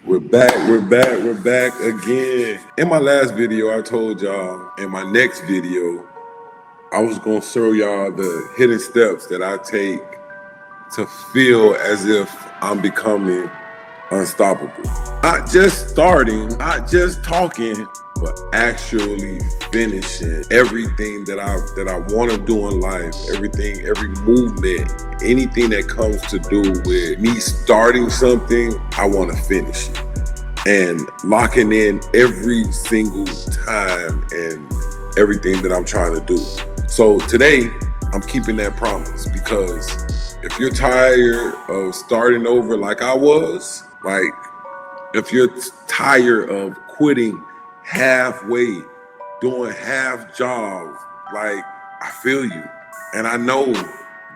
We're back again. In my last video, I told y'all in my next video, I was gonna show y'all the hidden steps that I take to feel as if I'm becoming unstoppable. Not just starting, not just talking, but actually finishing everything that I want to do in life, everything, every movement, anything that comes to do with me starting something, I want to finish it. And locking in every single time and everything that I'm trying to do. So today, I'm keeping that promise, because if you're tired of starting over like I was, like if you're tired of quitting halfway, doing half jobs, like I feel you. And I know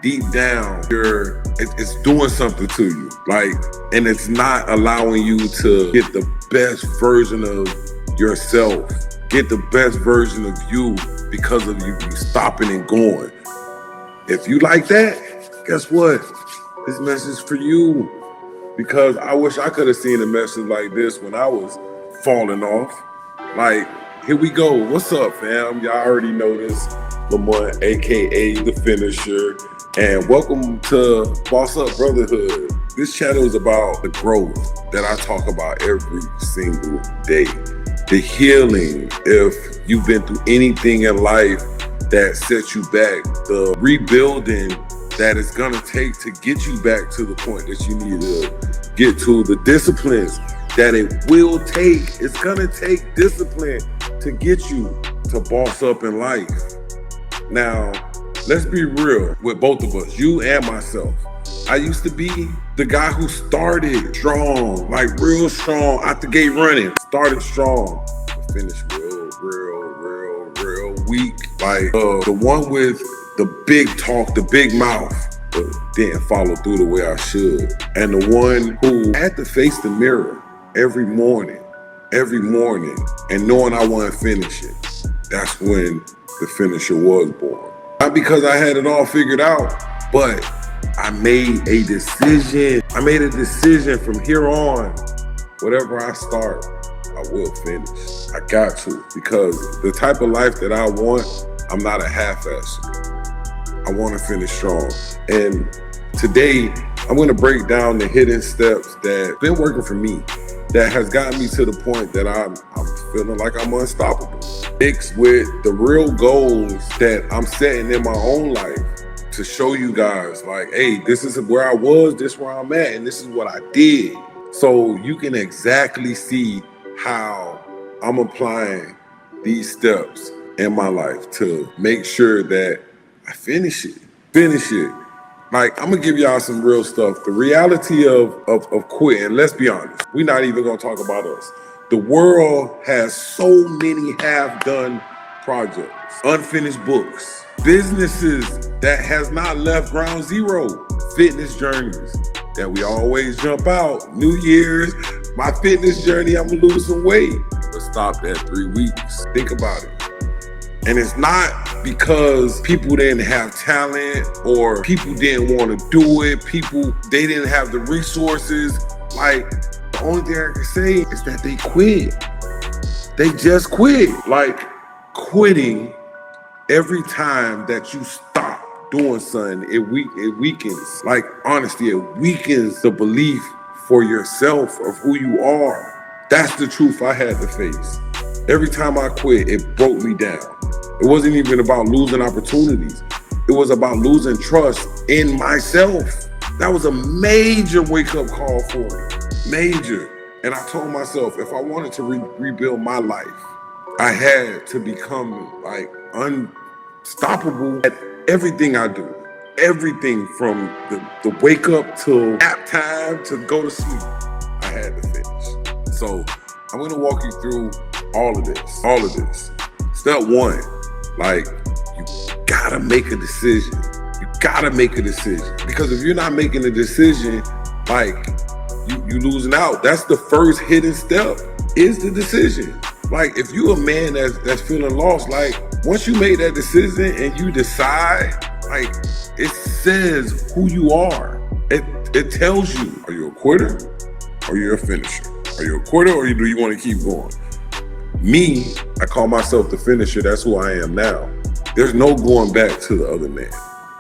deep down it's doing something to you. Like, and it's not allowing you to get the best version of yourself, get the best version of you because of you stopping and going. If you like that, guess what? This message is for you. Because I wish I could have seen a message like this when I was falling off. Like, here we go. What's up, fam? Y'all already know this. Lamont, aka The Finisher. And welcome to BossUp Brotherhood. This channel is about the growth that I talk about every single day. The healing, if you've been through anything in life that set you back. The rebuilding that it's gonna take to get you back to the point that you need to get to. The disciplines that it will take. It's gonna take discipline to get you to boss up in life. Now, let's be real with both of us, you and myself. I used to be the guy who started strong, like real strong, out the gate running. Started strong, finished real weak. Like the one with the big talk, the big mouth, but didn't follow through the way I should. And the one who had to face the mirror every morning, and knowing I want to finish it. That's when the finisher was born. Not because I had it all figured out, but I made a decision. I made a decision from here on, whatever I start, I will finish. I got to, because the type of life that I want, I'm not a half-asser. I want to finish strong. And today, I'm going to break down the hidden steps that have been working for me, that has gotten me to the point that I'm feeling like I'm unstoppable. Mixed with the real goals that I'm setting in my own life to show you guys, like, hey, this is where I was, this is where I'm at, and this is what I did. So you can exactly see how I'm applying these steps in my life to make sure that I finish it. Like, I'm gonna give y'all some real stuff. The reality of quitting, let's be honest, we're not even gonna talk about us. The world has so many half-done projects, unfinished books, businesses that has not left ground zero, fitness journeys that we always jump out. New Year's, my fitness journey, I'm gonna lose some weight, but stopped at 3 weeks. Think about it. And it's not because people didn't have talent or people didn't want to do it. They didn't have the resources. Like, the only thing I can say is that they quit. They just quit. Like, quitting every time that you stop doing something, it weakens. Like, honestly, it weakens the belief for yourself of who you are. That's the truth I had to face. Every time I quit, it broke me down. It wasn't even about losing opportunities. It was about losing trust in myself. That was a major wake-up call for me. Major. And I told myself, if I wanted to rebuild my life, I had to become like unstoppable at everything I do. Everything from the wake up till nap time to go to sleep, I had to finish. So I'm gonna walk you through all of this. Step one, like, you gotta make a decision. You gotta make a decision. Because if you're not making a decision, like, you losing out. That's the first hidden step, is the decision. Like, if you a man that's feeling lost, like, once you make that decision and you decide, like, it says who you are. It tells you, are you a quitter or you're a finisher? Are you a quitter or do you want to keep going? Me, I call myself the finisher. That's who I am now. There's no going back to the other man.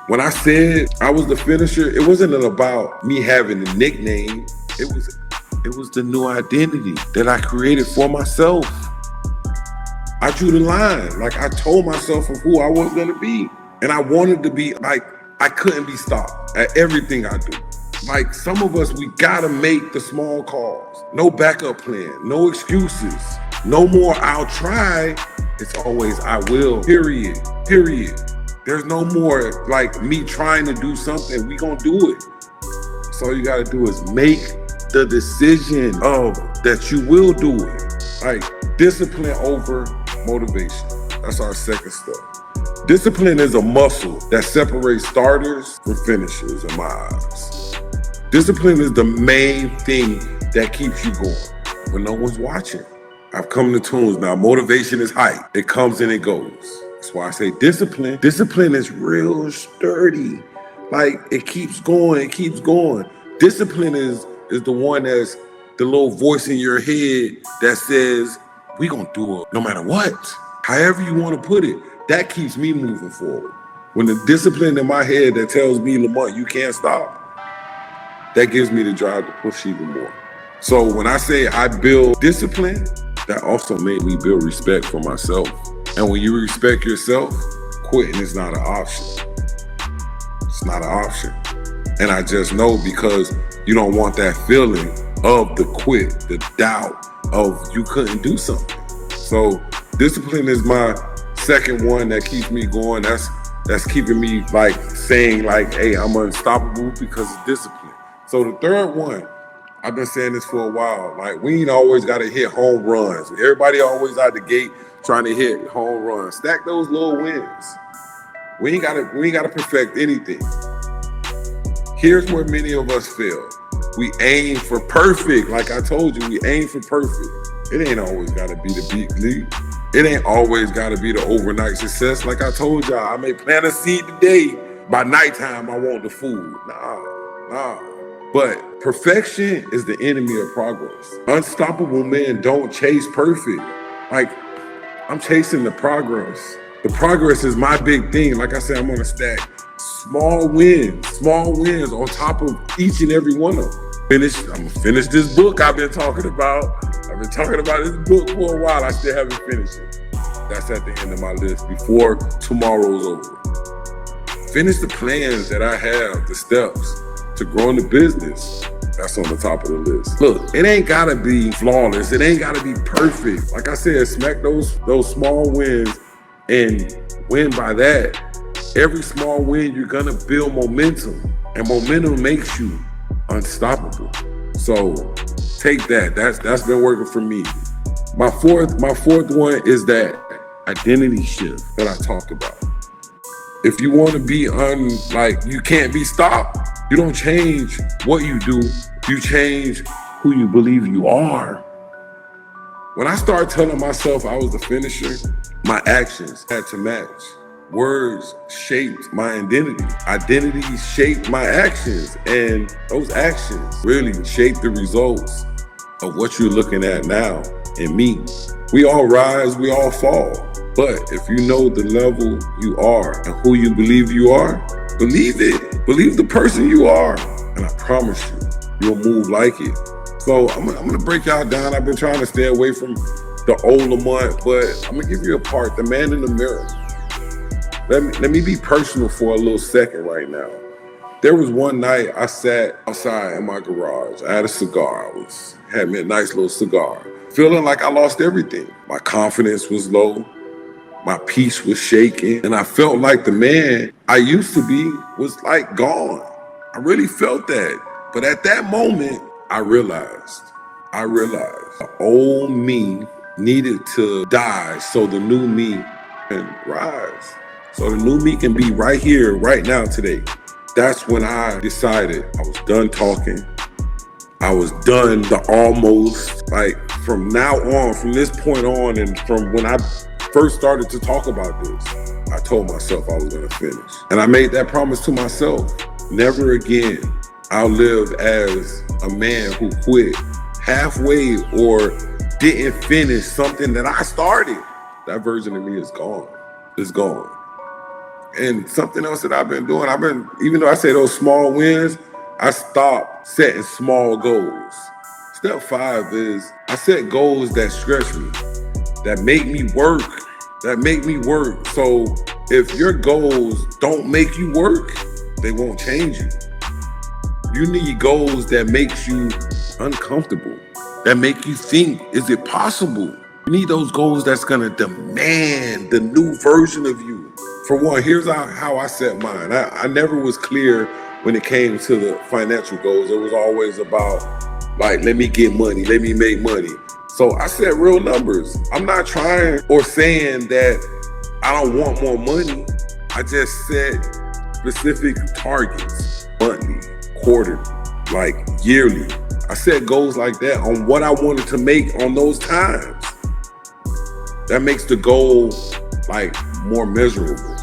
When I said I was the finisher, it wasn't about me having a nickname. It was the new identity that I created for myself. I drew the line. Like, I told myself of who I was gonna be. And I wanted to be like, I couldn't be stopped at everything I do. Like, some of us, we gotta make the small calls. No backup plan, no excuses. No more I'll try. It's always I will, period. There's no more like me trying to do something. We gonna do it. So all you gotta do is make the decision of that you will do it. Like, discipline over motivation. That's our second step. Discipline is a muscle that separates starters from finishers in my eyes. Discipline is the main thing that keeps you going when no one's watching. I've come to terms now. Motivation is hype. It comes and it goes. That's why I say discipline. Discipline is real sturdy. Like, it keeps going, it keeps going. Discipline is the one that's the little voice in your head that says, we gonna do it no matter what. However you wanna put it, that keeps me moving forward. When the discipline in my head that tells me, Lamont, you can't stop, that gives me the drive to push even more. So when I say I build discipline, that also made me build respect for myself. And when you respect yourself, quitting is not an option. It's not an option. And I just know, because you don't want that feeling of the quit, the doubt of you couldn't do something. So discipline is my second one that keeps me going. That's keeping me like saying like, hey, I'm unstoppable because of discipline. So the third one, I've been saying this for a while. Like, we ain't always got to hit home runs. Everybody always out the gate trying to hit home runs. Stack those little wins. We ain't gotta perfect anything. Here's where many of us fail. We aim for perfect. Like I told you, we aim for perfect. It ain't always gotta be the big league. It ain't always gotta be the overnight success. Like I told y'all, I may plant a seed today. By nighttime, I want the food. Nah. But perfection is the enemy of progress. Unstoppable men don't chase perfect. Like, I'm chasing the progress. The progress is my big thing. Like I said, I'm gonna stack small wins on top of each and every one of them. I'm gonna finish this book I've been talking about. I've been talking about this book for a while. I still haven't finished it. That's at the end of my list before tomorrow's over. Finish the plans that I have, the steps to growing the business. That's on the top of the list. Look, it ain't gotta be flawless. It ain't gotta be perfect. Like I said, smack those small wins and win by that. Every small win, you're gonna build momentum, and momentum makes you unstoppable. So take that. That's been working for me. My fourth one is that identity shift that I talked about. If you want to be you can't be stopped. You don't change what you do. You change who you believe you are. When I started telling myself I was the finisher, my actions had to match. Words shaped my identity. Identity shaped my actions. And those actions really shape the results of what you're looking at now in me. We all rise, we all fall. But if you know the level you are and who you believe you are, believe it. Believe the person you are. And I promise you, you'll move like it. So I'm gonna break y'all down. I've been trying to stay away from the old Lamont, but I'm gonna give you a part, the man in the mirror. Let me be personal for a little second right now. There was one night I sat outside in my garage. I had a cigar. Had me a nice little cigar. Feeling like I lost everything. My confidence was low. My peace was shaking. And I felt like the man I used to be was like gone. I really felt that. But at that moment, I realized the old me needed to die so the new me can rise. So the new me can be right here, right now, today. That's when I decided I was done talking. I was done the almost. Like, from now on, from this point on, and from when I first started to talk about this, I told myself I was gonna finish. And I made that promise to myself. Never again I'll live as a man who quit halfway or didn't finish something that I started, that version of me is gone. It's gone. And something else that I've been doing, even though I say those small wins, I stopped setting small goals. Step 5 is I set goals that stretch me, that make me work. So if your goals don't make you work, they won't change you. You need goals that makes you uncomfortable, that make you think, is it possible? You need those goals that's gonna demand the new version of you. For one, here's how I set mine. I never was clear when it came to the financial goals. It was always about, like, let me get money, let me make money. So I set real numbers. I'm not trying or saying that I don't want more money. I just set specific targets, monthly, quarterly, like yearly. I set goals like that on what I wanted to make on those times. That makes the goal like more measurable.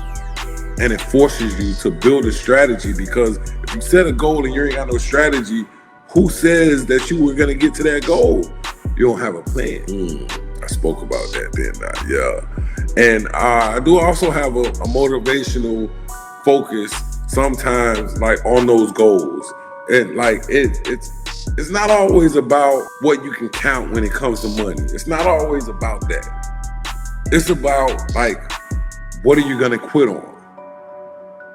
And it forces you to build a strategy, because if you set a goal and you ain't got no strategy, who says that you were gonna get to that goal? You don't have a plan. I spoke about that, didn't I? Yeah. And I do also have a motivational focus sometimes, like on those goals. And like it's not always about what you can count when it comes to money. It's not always about that. It's about, like, what are you gonna quit on?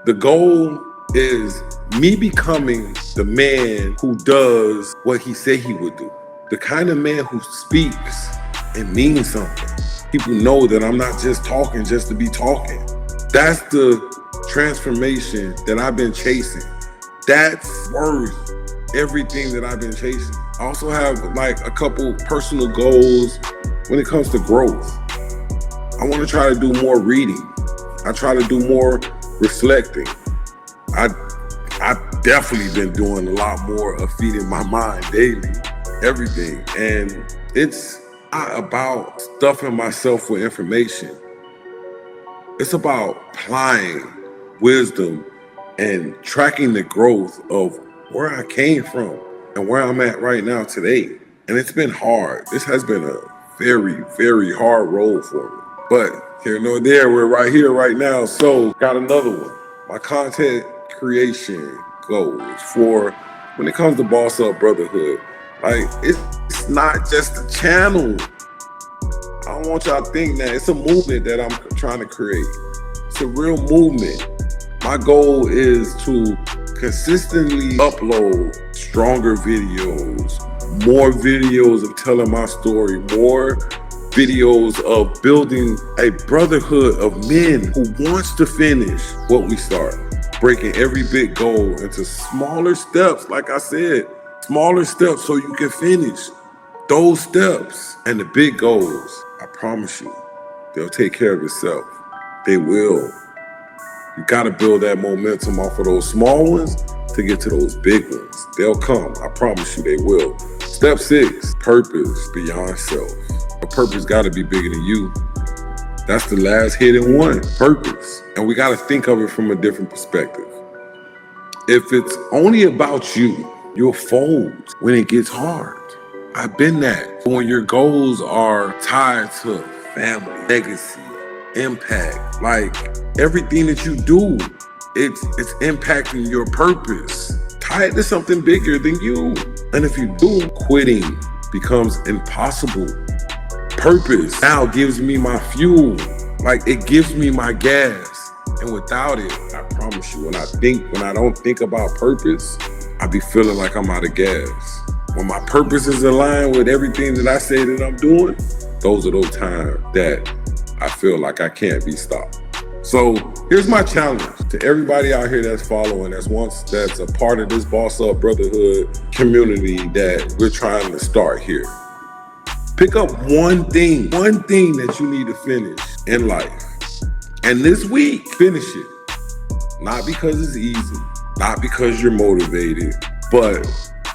The goal is me becoming the man who does what he said he would do. The kind of man who speaks and means something. People know that I'm not just talking just to be talking. That's the transformation that I've been chasing. That's worth everything that I've been chasing. I also have like a couple personal goals when it comes to growth. I want to try to do more reading. I try to do more reflecting. I've definitely been doing a lot more of feeding my mind daily, everything. And it's not about stuffing myself with information. It's about applying wisdom and tracking the growth of where I came from and where I'm at right now today. And it's been hard. This has been a very, very hard road for me. But here nor there, we're right here right now. So got another one. My content creation goals for when it comes to BossUp Brotherhood. Like, it's not just a channel. I don't want y'all to think that. It's a movement that I'm trying to create. It's a real movement. My goal is to consistently upload stronger videos, more videos of telling my story, more videos of building a brotherhood of men who wants to finish what we start. Breaking every big goal into smaller steps, like I said, smaller steps so you can finish those steps. And the big goals, I promise you, they'll take care of itself. They will. You gotta build that momentum off of those small ones to get to those big ones. They'll come, I promise you they will. Step 6, purpose beyond self. A purpose gotta be bigger than you. That's the last hidden one, purpose. And we gotta think of it from a different perspective. If it's only about you, you'll fold when it gets hard. I've been that. When your goals are tied to family, legacy, impact, like everything that you do, it's impacting your purpose. Tie it to something bigger than you. And if you do, quitting becomes impossible. Purpose now gives me my fuel. Like, it gives me my gas. And without it, I promise you, when I don't think about purpose, I be feeling like I'm out of gas. When my purpose is aligned with everything that I say that I'm doing, those are those times that I feel like I can't be stopped. So here's my challenge to everybody out here that's following, that's a part of this BossUp Brotherhood community that we're trying to start here. Pick up one thing that you need to finish in life. And this week, finish it. Not because it's easy, not because you're motivated, but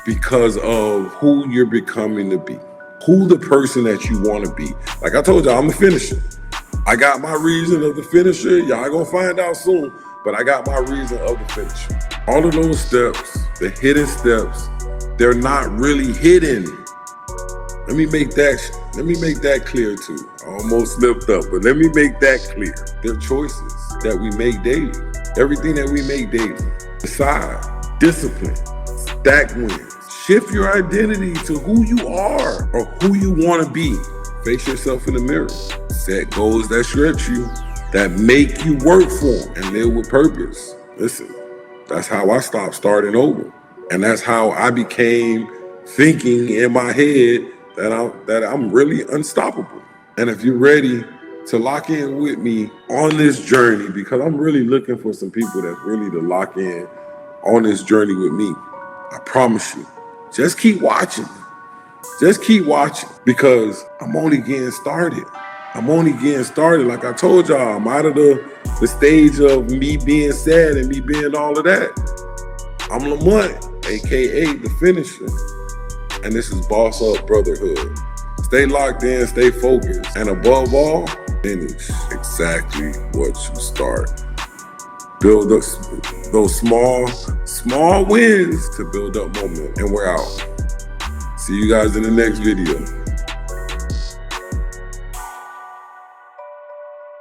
because of who you're becoming to be. Who the person that you want to be. Like I told y'all, I'm a finisher. I got my reason of the finisher. Y'all gonna find out soon, but I got my reason of the finisher. All of those steps, the hidden steps, they're not really hidden. Let me make that clear too. I almost slipped up, but let me make that clear. They're choices that we make daily. Everything that we make daily. Decide, discipline, stack wins. Shift your identity to who you are or who you want to be. Face yourself in the mirror. Set goals that stretch you, that make you work for them and live with purpose. Listen, that's how I stopped starting over. And that's how I became thinking in my head that I'm really unstoppable. And if you're ready to lock in with me on this journey, because I'm really looking for some people that's ready to lock in on this journey with me, I promise you, just keep watching. Just keep watching, because I'm only getting started. I'm only getting started. Like I told y'all, I'm out of the stage of me being sad and me being all of that. I'm Lamont, aka the finisher. And this is BossUp Brotherhood. Stay locked in, stay focused, and above all, finish exactly what you start. Build up those small wins to build up momentum. And we're out. See you guys in the next video.